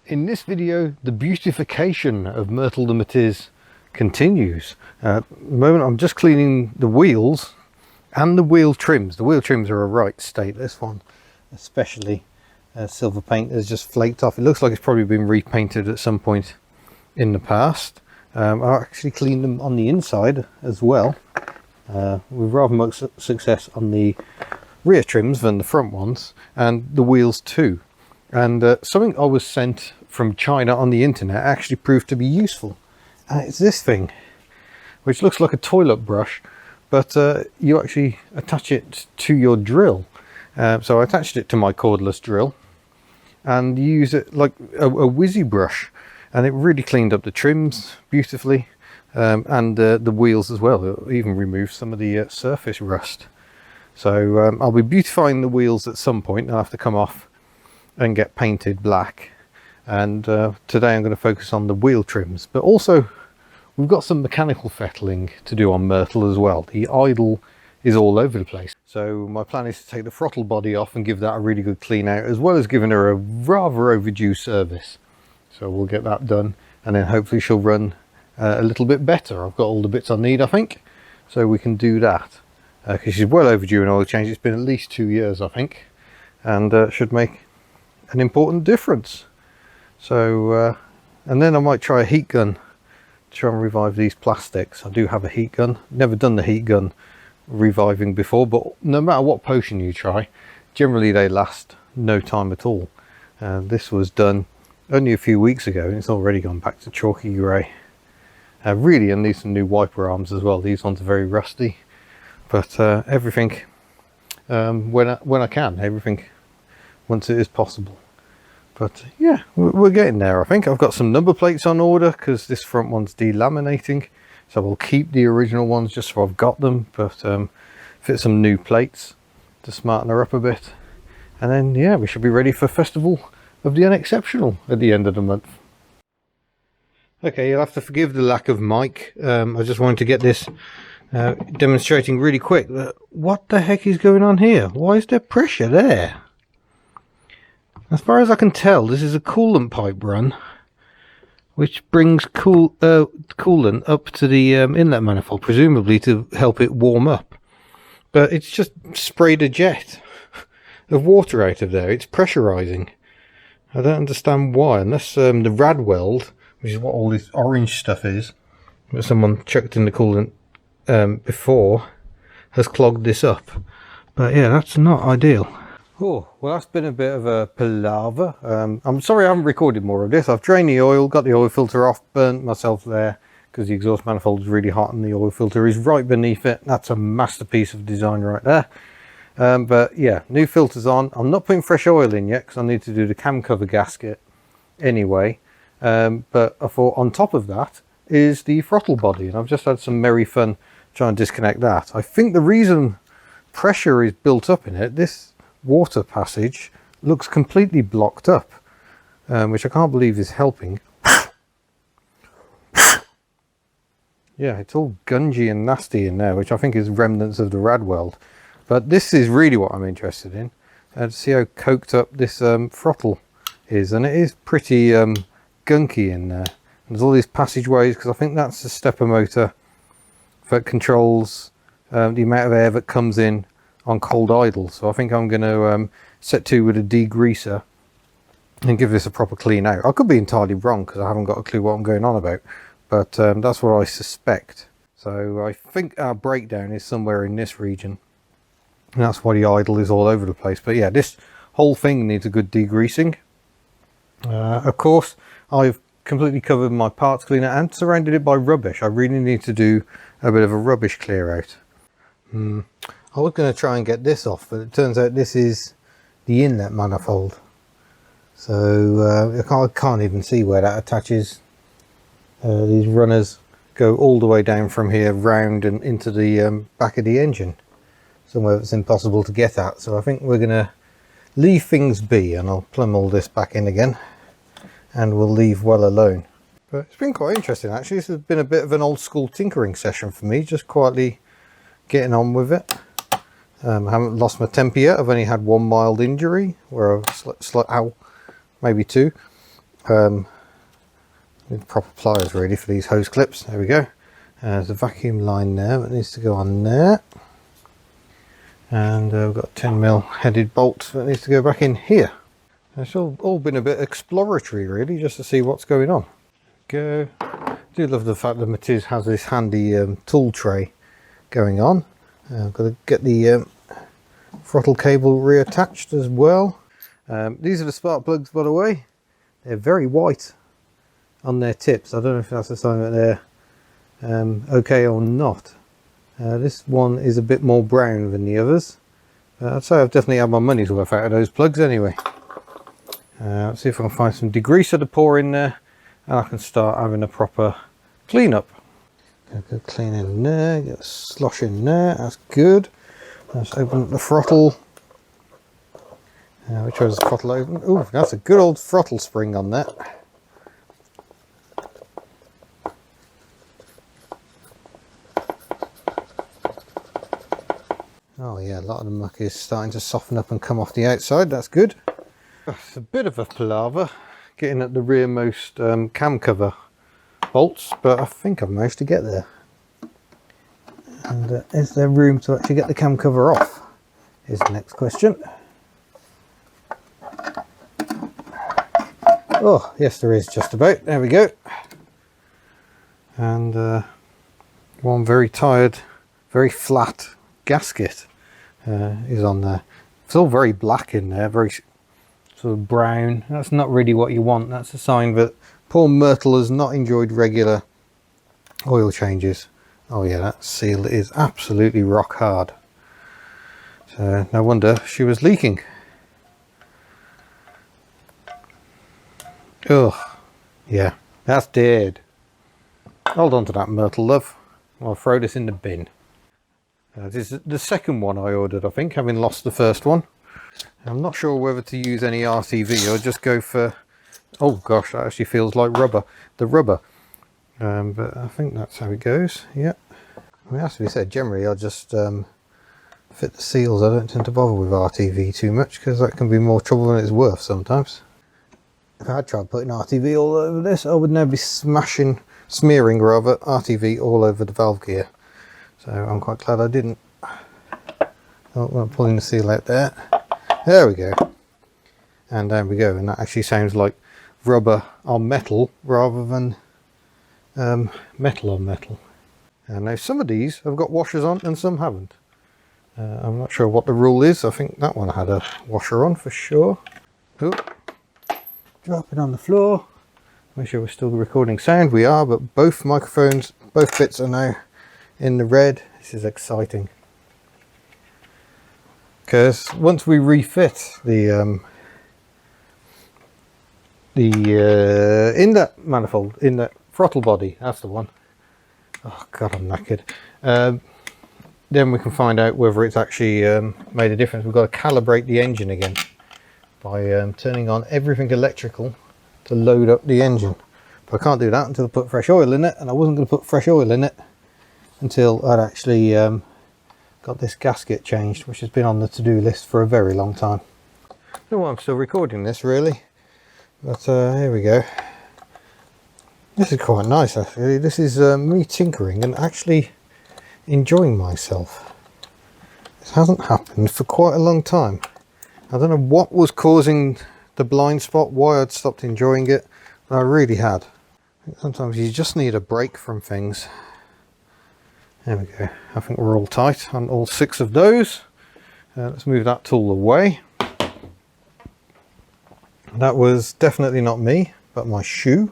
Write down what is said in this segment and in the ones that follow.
In this video, the beautification of Myrtle the Matiz continues. At the moment I'm just cleaning the wheels and the wheel trims. The wheel trims are a right state. This one especially, silver paint has just flaked off. It looks like it's probably been repainted at some point in the past. I actually cleaned them on the inside as well, with rather much success on the rear trims than the front ones, and the wheels too. And something I was sent from China on the internet actually proved to be useful. And it's this thing, which looks like a toilet brush, but you actually attach it to your drill. So I attached it to my cordless drill and you use it like a whizzy brush, and it really cleaned up the trims beautifully, and the wheels as well. It even removed some of the surface rust. So I'll be beautifying the wheels at some point. They'll have to come off and get painted black, and today I'm going to focus on the wheel trims, but also we've got some mechanical fettling to do on Myrtle as well. The idle is all over the place, so my plan is to take the throttle body off and give that a really good clean out, as well as giving her a rather overdue service. So we'll get that done, and then hopefully she'll run a little bit better. I've got all the bits I need, I think, so we can do that, because she's well overdue an oil change. It's been at least 2 years, I think, and should make an important difference. So and then I might try a heat gun to try and revive these plastics. I do have a heat gun. Never done the heat gun reviving before, but no matter what potion you try, generally they last no time at all. This was done only a few weeks ago and it's already gone back to chalky grey. Really, and need some new wiper arms as well. These ones are very rusty, but everything when I can, everything once it is possible. But yeah, we're getting there. I think I've got some number plates on order because this front one's delaminating, so we'll keep the original ones just so I've got them, but fit some new plates to smarten her up a bit, and then yeah, we should be ready for Festival of the Unexceptional at the end of the month. Okay, you'll have to forgive the lack of mic. I just wanted to get this demonstrating really quick. What the heck is going on here? Why is there pressure there? As far as I can tell, this is a coolant pipe run, which brings coolant up to the inlet manifold, presumably to help it warm up. But it's just sprayed a jet of water out of there. It's pressurizing. I don't understand why, unless the rad weld, which is what all this orange stuff is, that someone chucked in the coolant before, has clogged this up. But yeah, that's not ideal. Oh, well, that's been a bit of a palaver. I'm sorry I haven't recorded more of this. I've drained the oil, got the oil filter off, burnt myself there because the exhaust manifold is really hot and the oil filter is right beneath it. That's a masterpiece of design right there. But yeah, new filters on. I'm not putting fresh oil in yet because I need to do the cam cover gasket anyway. But I thought on top of that is the throttle body, and I've just had some merry fun trying to disconnect that. I think the reason pressure is built up in it, this water passage looks completely blocked up, which I can't believe is helping. Yeah, it's all gungy and nasty in there, which I think is remnants of the rad weld. But this is really what I'm interested in, to see how coked up this throttle is, and it is pretty gunky in there. There's all these passageways, because I think that's the stepper motor that controls the amount of air that comes in on cold idle. So I think I'm going to set to with a degreaser and give this a proper clean out. I could be entirely wrong because I haven't got a clue what I'm going on about, but that's what I suspect. So I think our breakdown is somewhere in this region, and that's why the idle is all over the place. But yeah, this whole thing needs a good degreasing. Of course, I've completely covered my parts cleaner and surrounded it by rubbish. I really need to do a bit of a rubbish clear out. I was going to try and get this off, but it turns out this is the inlet manifold. So I can't even see where that attaches. These runners go all the way down from here round and into the back of the engine, somewhere that's impossible to get at. So I think we're going to leave things be, and I'll plumb all this back in again, and we'll leave well alone. But it's been quite interesting actually. This has been a bit of an old school tinkering session for me, just quietly getting on with it. I haven't lost my temper yet. I've only had one mild injury where I've ow, maybe two, with proper pliers really for these hose clips. There we go. There's a vacuum line there that needs to go on there. And we've got a 10mm headed bolt that needs to go back in here. It's all been a bit exploratory really, just to see what's going on. Go. I do love the fact that Matiz has this handy tool tray going on. I've got to get the throttle cable reattached as well. These are the spark plugs, by the way. They're very white on their tips. I don't know if that's a sign that they're okay or not. This one is a bit more brown than the others. I'd say I've definitely had my money's worth out of those plugs anyway. Let's see if I can find some degreaser to pour in there, and I can start having a proper clean up. Go clean in there, get a slosh in there, that's good. Let's open up the throttle. Which way is the throttle open? Ooh, that's a good old throttle spring on that. Oh yeah, a lot of the muck is starting to soften up and come off the outside, that's good. It's a bit of a palaver getting at the rearmost cam cover bolts, but I think I've managed to get there. And is there room to actually get the cam cover off is the next question. Oh yes, there is, just about. There we go. And one very tired, very flat gasket is on there. It's all very black in there, very sort of brown. That's not really what you want. That's a sign that poor Myrtle has not enjoyed regular oil changes. Oh yeah, that seal is absolutely rock hard. So no wonder she was leaking. Oh yeah, that's dead. Hold on to that, Myrtle love. I'll throw this in the bin. This is the second one I ordered, I think, having lost the first one. I'm not sure whether to use any RTV or just go for, oh gosh, that actually feels like rubber, the rubber. But I think that's how it goes. Yeah. I mean, it has to be said, generally I'll just fit the seals. I don't tend to bother with RTV too much because that can be more trouble than it's worth sometimes. If I had tried putting RTV all over this, I would now be smearing RTV all over the valve gear. So I'm quite glad I didn't. Oh, I'm pulling the seal out there. There we go. And there we go. And that actually sounds like rubber on metal rather than metal on metal. And now some of these have got washers on and some haven't. I'm not sure what the rule is. I think that one had a washer on for sure. Ooh. Drop it on the floor. Make sure we're still recording sound. We are, but both microphones, both bits are now in the red. This is exciting. Because once we refit the inlet manifold, inlet throttle body, that's the one. Oh god, I'm knackered. Then we can find out whether it's actually made a difference. We've got to calibrate the engine again by turning on everything electrical to load up the engine. But I can't do that until I put fresh oil in it, and I wasn't going to put fresh oil in it until I'd actually got this gasket changed, which has been on the to-do list for a very long time. I don't know why I'm still recording this really, but here we go. This is quite nice actually. This is me tinkering and actually enjoying myself. This hasn't happened for quite a long time. I don't know what was causing the blind spot, why I'd stopped enjoying it, but I really had. I think sometimes you just need a break from things. There we go. I think we're all tight on all 6 of those. Let's move that tool away. That was definitely not me, but my shoe.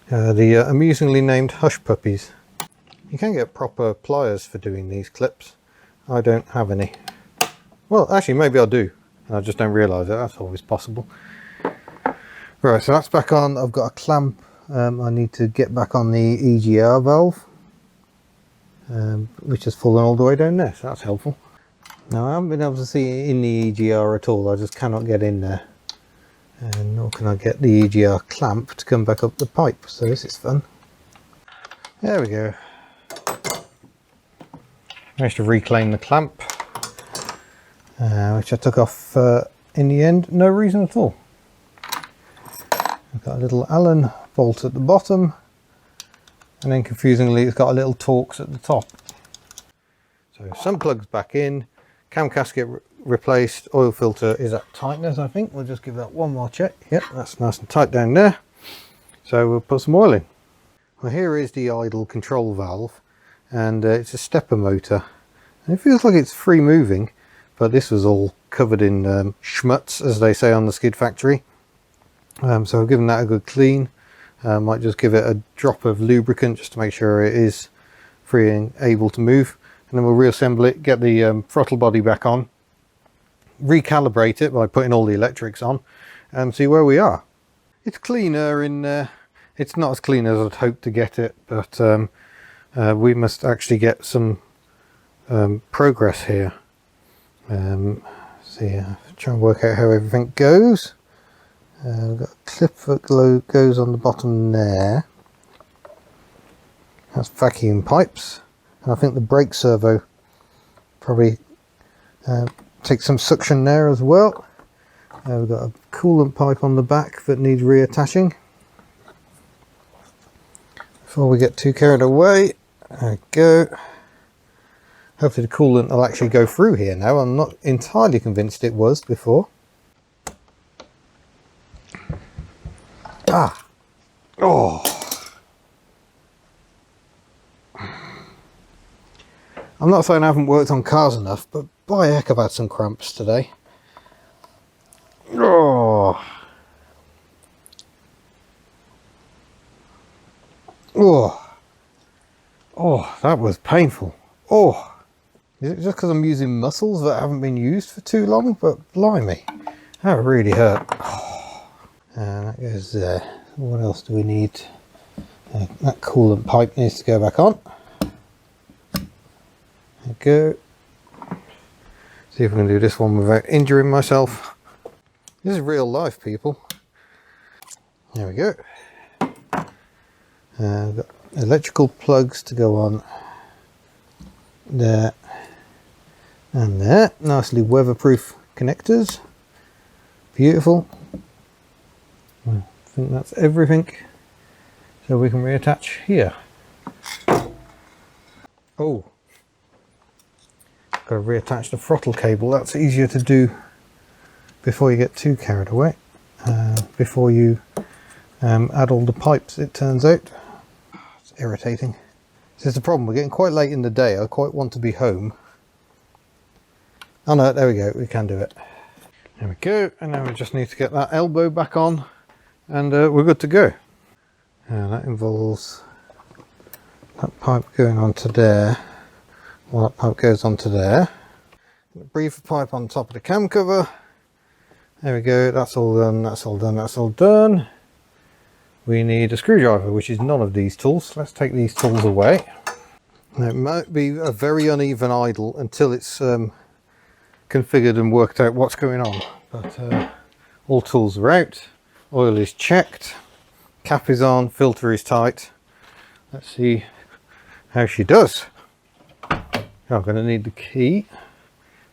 The amusingly named Hush Puppies. You can get proper pliers for doing these clips. I don't have any. Well, actually, maybe I do. I just don't realise it. That's always possible. Right, so that's back on. I've got a clamp. I need to get back on the EGR valve, which has fallen all the way down there. So that's helpful. Now, I haven't been able to see it in the EGR at all. I just cannot get in there. And nor can I get the EGR clamp to come back up the pipe. So this is fun. There we go. Managed to reclaim the clamp, which I took off in the end, no reason at all. We've got a little Allen bolt at the bottom, and then confusingly it's got a little Torx at the top. So some plugs back in, cam gasket replaced, oil filter is at tightness I think. We'll just give that one more check. Yep, that's nice and tight down there. So we'll put some oil in. Well, here is the idle control valve, and it's a stepper motor. And it feels like it's free moving, but this was all covered in schmutz, as they say on the skid factory. So I've given that a good clean. Might just give it a drop of lubricant just to make sure it is free and able to move. And then we'll reassemble it, get the throttle body back on, recalibrate it by putting all the electrics on, and see where we are. It's cleaner in it's not as clean as I'd hoped to get it, but we must actually get some progress here. See, try and work out how everything goes. We've got a clip that goes on the bottom there. That's vacuum pipes, and I think the brake servo probably takes some suction there as well. We've got a coolant pipe on the back that needs reattaching. Before we get too carried away, there we go. Hopefully the coolant will actually go through here now. I'm not entirely convinced it was before. Ah! Oh! I'm not saying I haven't worked on cars enough, but by heck I've had some cramps today. Oh! Oh! Oh, that was painful. Oh! Is it just because I'm using muscles that haven't been used for too long? But blimey, that really hurt. Oh. And that goes there. What else do we need? That coolant pipe needs to go back on. There we go. See if we can do this one without injuring myself. This is real life, people. There we go. We've got electrical plugs to go on there and there. Nicely weatherproof connectors. Beautiful. I think that's everything. So we can reattach here. Oh, got to reattach the throttle cable. That's easier to do before you get too carried away. Before you add all the pipes, it turns out. It's irritating. This is the problem. We're getting quite late in the day. I quite want to be home. Oh no, there we go. We can do it. There we go. And now we just need to get that elbow back on, and we're good to go. And that involves that pipe going onto there. Well, that pipe goes onto there. The breather pipe on top of the cam cover. There we go. That's all done. That's all done. That's all done. We need a screwdriver, which is none of these tools. Let's take these tools away. Now, it might be a very uneven idle until it's configured and worked out what's going on. But all tools are out. Oil is checked. Cap is on. Filter is tight. Let's see how she does. I'm going to need the key,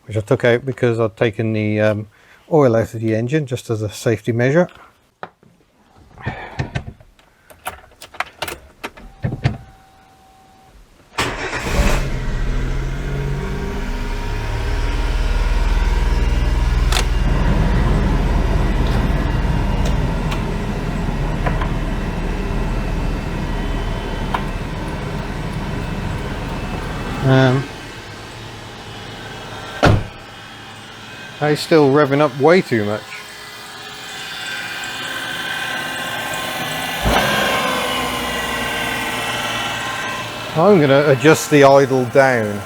which I took out because I'd taken the oil out of the engine just as a safety measure. He's still revving up way too much. I'm going to adjust the idle down.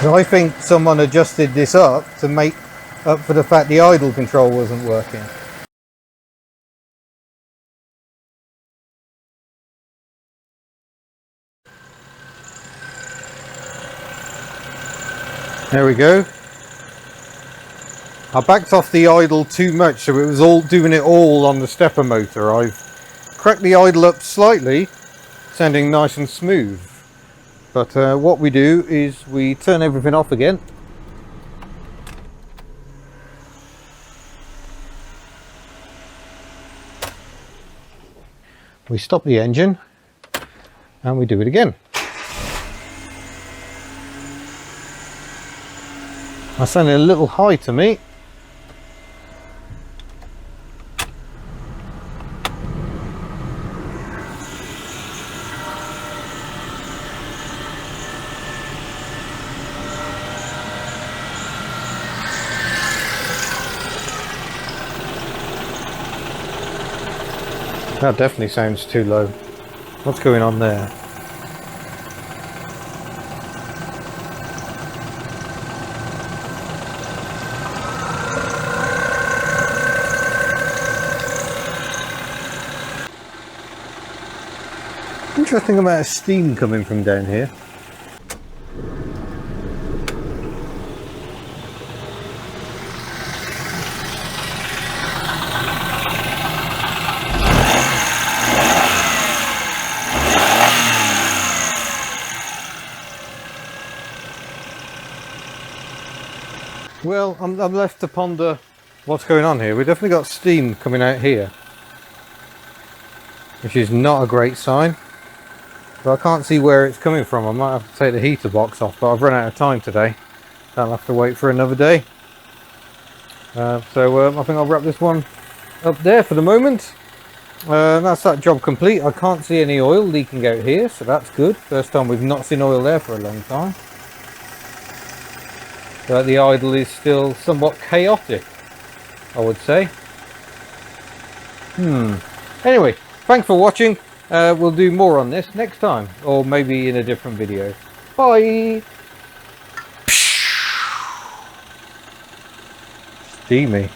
So I think someone adjusted this up to make up for the fact the idle control wasn't working. There we go. I backed off the idle too much, so it was all doing it all on the stepper motor. I've cracked the idle up slightly, sounding nice and smooth. But what we do is we turn everything off again. We stop the engine and we do it again. That's sounding a little high to me. That definitely sounds too low. What's going on there? Interesting amount of steam coming from down here. Well, I'm left to ponder what's going on here. We've definitely got steam coming out here, which is not a great sign. But I can't see where it's coming from. I might have to take the heater box off, but I've run out of time today. I'll have to wait for another day. I think I'll wrap this one up there for the moment. That's that job complete. I can't see any oil leaking out here, so that's good. First time we've not seen oil there for a long time. But the idle is still somewhat chaotic, I would say. Anyway, thanks for watching. We'll do more on this next time, or maybe in a different video. Bye! Steamy.